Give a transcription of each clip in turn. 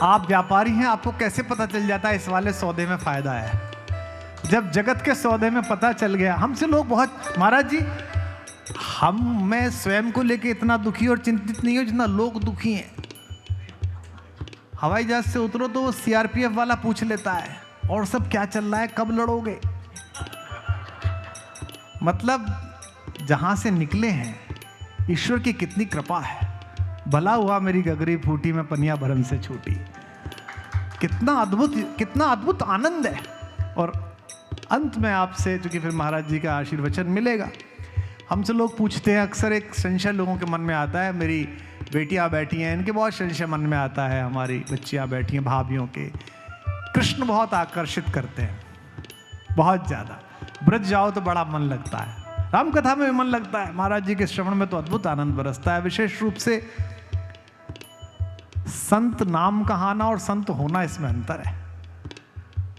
आप व्यापारी हैं, आपको कैसे पता चल जाता है इस वाले सौदे में फायदा है? जब जगत के सौदे में पता चल गया। हमसे लोग बहुत, महाराज जी मैं स्वयं को लेके इतना दुखी और चिंतित नहीं हूं जितना लोग दुखी हैं। हवाई जहाज से उतरो तो वो सीआरपीएफ वाला पूछ लेता है और सब क्या चल रहा है, कब लड़ोगे। मतलब जहां से निकले हैं ईश्वर की कितनी कृपा है। भला हुआ मेरी गगरी फूटी में पनिया भरम से छूटी। कितना अद्भुत आनंद है। और अंत में आपसे, चूंकि फिर महाराज जी का आशीर्वचन मिलेगा, हमसे लोग पूछते हैं अक्सर, एक संशय लोगों के मन में आता है, मेरी बेटियां बैठी हैं, इनके बहुत संशय मन में आता है, हमारी बच्चियां बैठी हैं भाभियों के, कृष्ण बहुत आकर्षित करते हैं, बहुत ज़्यादा। ब्रज जाओ तो बड़ा मन लगता है, राम कथा में भी मन लगता है, महाराज जी के श्रवण में तो अद्भुत आनंद बरसता है। विशेष रूप से संत नाम कहाना और संत होना, इसमें अंतर है।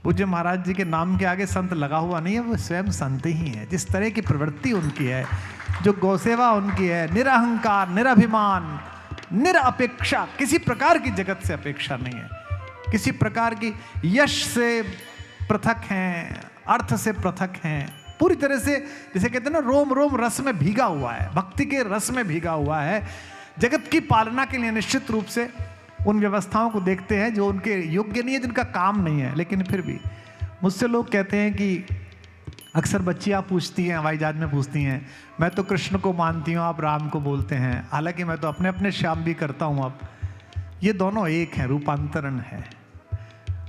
पूज्य महाराज जी के नाम के आगे संत लगा हुआ नहीं है, वो स्वयं संत ही है। जिस तरह की प्रवृत्ति उनकी है, जो गौसेवा उनकी है, निरहंकार, निराभिमान, निरअपेक्षा, किसी प्रकार की जगत से अपेक्षा नहीं है, किसी प्रकार की यश से पृथक हैं, अर्थ से पृथक हैं, पूरी तरह से जैसे कहते हैं ना, रोम रोम रस में भीगा हुआ है, भक्ति के रस में भीगा हुआ है। जगत की पालना के लिए निश्चित रूप से उन व्यवस्थाओं को देखते हैं जो उनके योग्य नहीं है, जिनका काम नहीं है। लेकिन फिर भी मुझसे लोग कहते हैं कि अक्सर बच्चियां पूछती हैं, हवाई जहाज में पूछती हैं, मैं तो कृष्ण को मानती हूँ, आप राम को बोलते हैं, हालांकि मैं तो अपने अपने श्याम भी करता हूँ। अब ये दोनों एक हैं, रूपांतरण है।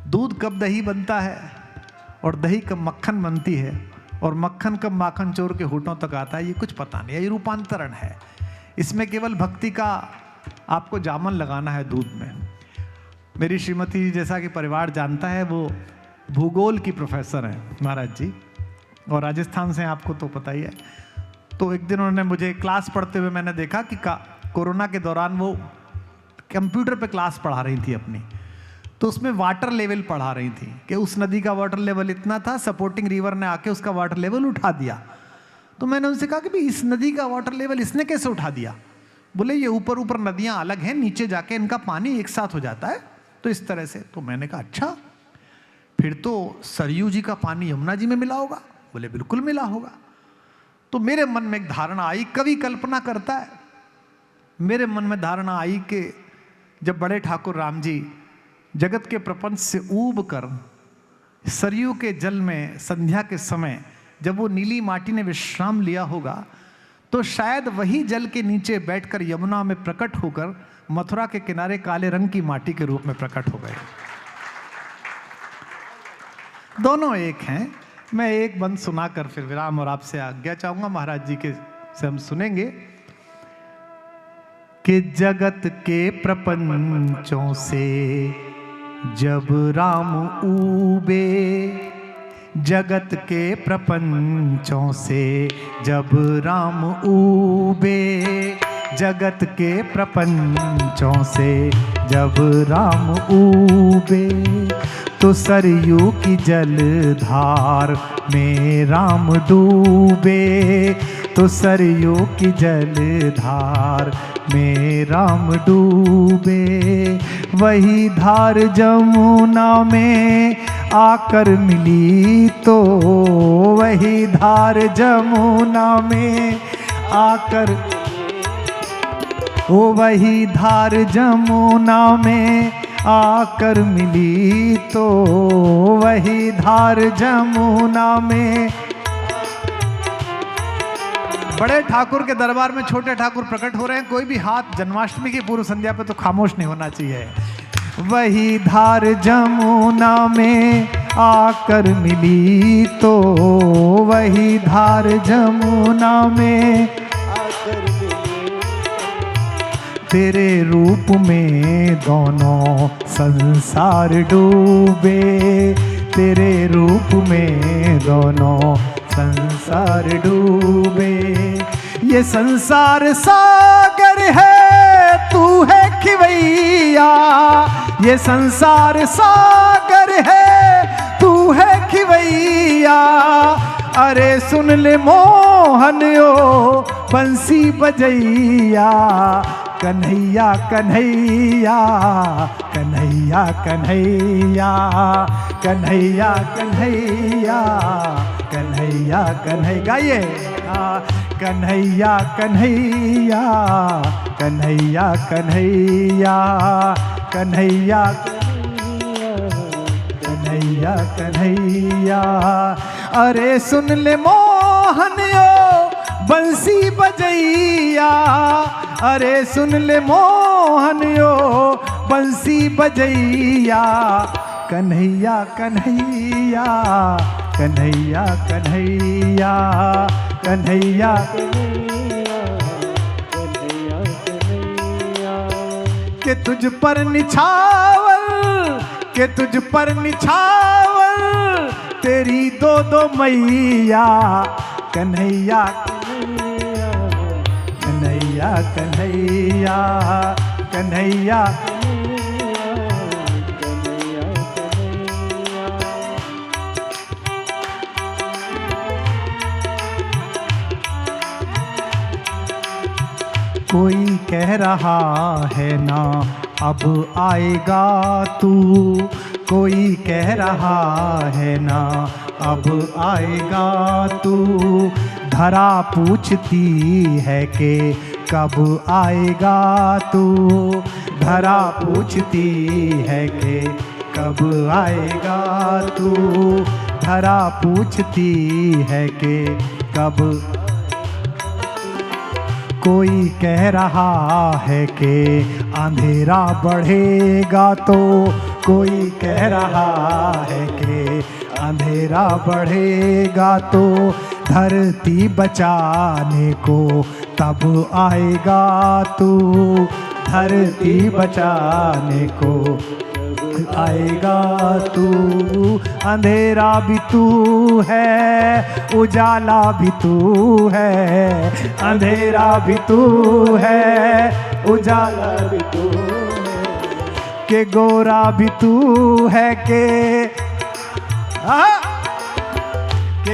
दूध कब दही बनता है और दही कब मक्खन बनती है और मक्खन कब माखन चोर के होठों तक आता है, ये कुछ पता नहीं है, ये रूपांतरण है। इसमें केवल भक्ति का आपको जामन लगाना है दूध में। मेरी श्रीमती, जैसा कि परिवार जानता है, वो भूगोल की प्रोफेसर हैं महाराज जी, और राजस्थान से, आपको तो पता ही है। तो एक दिन उन्होंने मुझे क्लास पढ़ते हुए मैंने देखा कि कोरोना के दौरान वो कंप्यूटर पे क्लास पढ़ा रही थी अपनी, तो उसमें वाटर लेवल पढ़ा रही थी कि उस नदी का वाटर लेवल इतना था, सपोर्टिंग रिवर ने आके उसका वाटर लेवल उठा दिया। तो मैंने उनसे कहा कि भाई इस नदी का वाटर लेवल इसने कैसे उठा दिया? बोले ये ऊपर ऊपर नदियां अलग हैं, नीचे जाके इनका पानी एक साथ हो जाता है, तो इस तरह से। तो मैंने कहा अच्छा, फिर तो सरयू जी का पानी यमुना जी में मिला होगा? बोले बिल्कुल मिला होगा। तो मेरे मन में एक धारणा आई, कवि कल्पना करता है, मेरे मन में धारणा आई कि जब बड़े ठाकुर राम जी जगत के प्रपंच से ऊब कर सरयू के जल में संध्या के समय जब वो नीली माटी ने विश्राम लिया होगा, तो शायद वही जल के नीचे बैठकर यमुना में प्रकट होकर मथुरा के किनारे काले रंग की माटी के रूप में प्रकट हो गए। दोनों एक हैं। मैं एक बंद सुनाकर फिर विराम और आपसे आज्ञा चाहूंगा। महाराज जी के से हम सुनेंगे कि जगत के प्रपंचों से जब राम ऊबे, जगत के प्रपंचों से जब राम ऊबे, जगत के प्रपंचों से जब राम ऊबे, तो सरयू की जलधार में राम डूबे, तो सरयू की जलधार में राम डूबे। वही धार जमुना में आकर मिली, तो वही धार जमुना में आकर, ओ वही धार जमुना में आकर मिली, तो वही धार जमुना में। बड़े ठाकुर के दरबार में छोटे ठाकुर प्रकट हो रहे हैं, कोई भी हाथ जन्माष्टमी की पूर्व संध्या पे तो खामोश नहीं होना चाहिए। वही धार जमुना में आकर मिली, तो वही धार जमुना में आकर मिली, तेरे रूप में दोनों संसार डूबे, तेरे रूप में दोनों संसार डूबे। ये संसार सागर है, तू है खिवैया, ये संसार सागर है, तू है खिवैया। अरे सुन ले मोहन ओ बंसी बजैया, कन्हैया कन्हैया कन्हैया कन्हैया कन्हैया कन्हैया कन्हैया कन्हैया कन्हैया गाइए कन्हैया कन्हैया कन्हैया कन्हैया कन्हैया कन्हैया कन्हैया। अरे सुन ले मोहनियो बंसी बजैया, अरे सुन ले मोहनियो बंसी बजैया, कन्हैया कन्हैया कन्हैया कन्हैया कन्हैया के तुझ पर निछावर, के तुझ पर निछावर तेरी दो दो मैया, कन्हैया कन्हैया कन्हैया कन्हैया। कोई कह रहा है ना अब आएगा तू, कोई कह रहा है ना अब आएगा तू, धरा पूछती है कि कब आएगा तू, धरा पूछती है कि कब आएगा तू, धरा पूछती है कि कब। कोई कह रहा है कि अंधेरा बढ़ेगा तो, कोई कह रहा है कि अंधेरा बढ़ेगा तो, धरती बचाने को तब आएगा तू, धरती बचाने को आएगा तू। अंधेरा भी तू है उजाला भी तू है, अंधेरा भी तू है उजाला भी तू है, के गोरा भी तू है के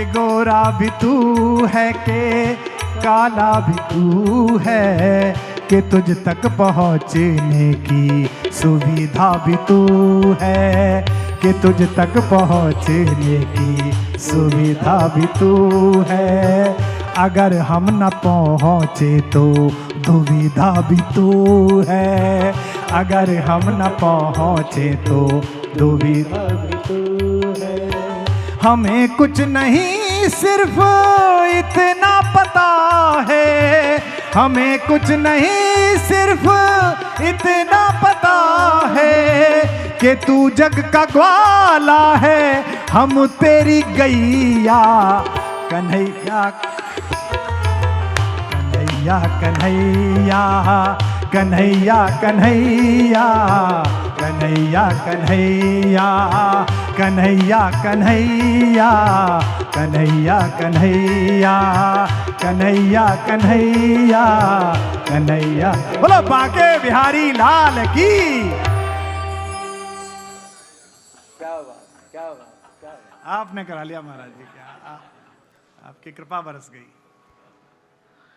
गोरा भी तू है के काला भी तू है, कि तुझ तक पहुँचने की सुविधा भी तू है, कि तुझ तक पहुँचने की सुविधा भी तू है, अगर हम न पहुँचे तो दुविधा भी तू है, अगर हम न पहुँचे तो दुविधा भी तू है। हमें कुछ नहीं सिर्फ इतना पता है, हमें कुछ नहीं सिर्फ इतना पता है, कि तू जग का ग्वाला है हम तेरी गैया, कन्हैया कन्हैया कन्हैया कन्हैया कन्हैया कन्हैया कन्हैया कन्हैया कन्हैया कन्हैया कन्हैया कन्हैया कन्हैया कन्हैया। बोलो बांके बिहारी लाल की। क्या बात क्या बात क्या बात। आपने करा लिया महाराज जी, क्या आपकी कृपा बरस गई।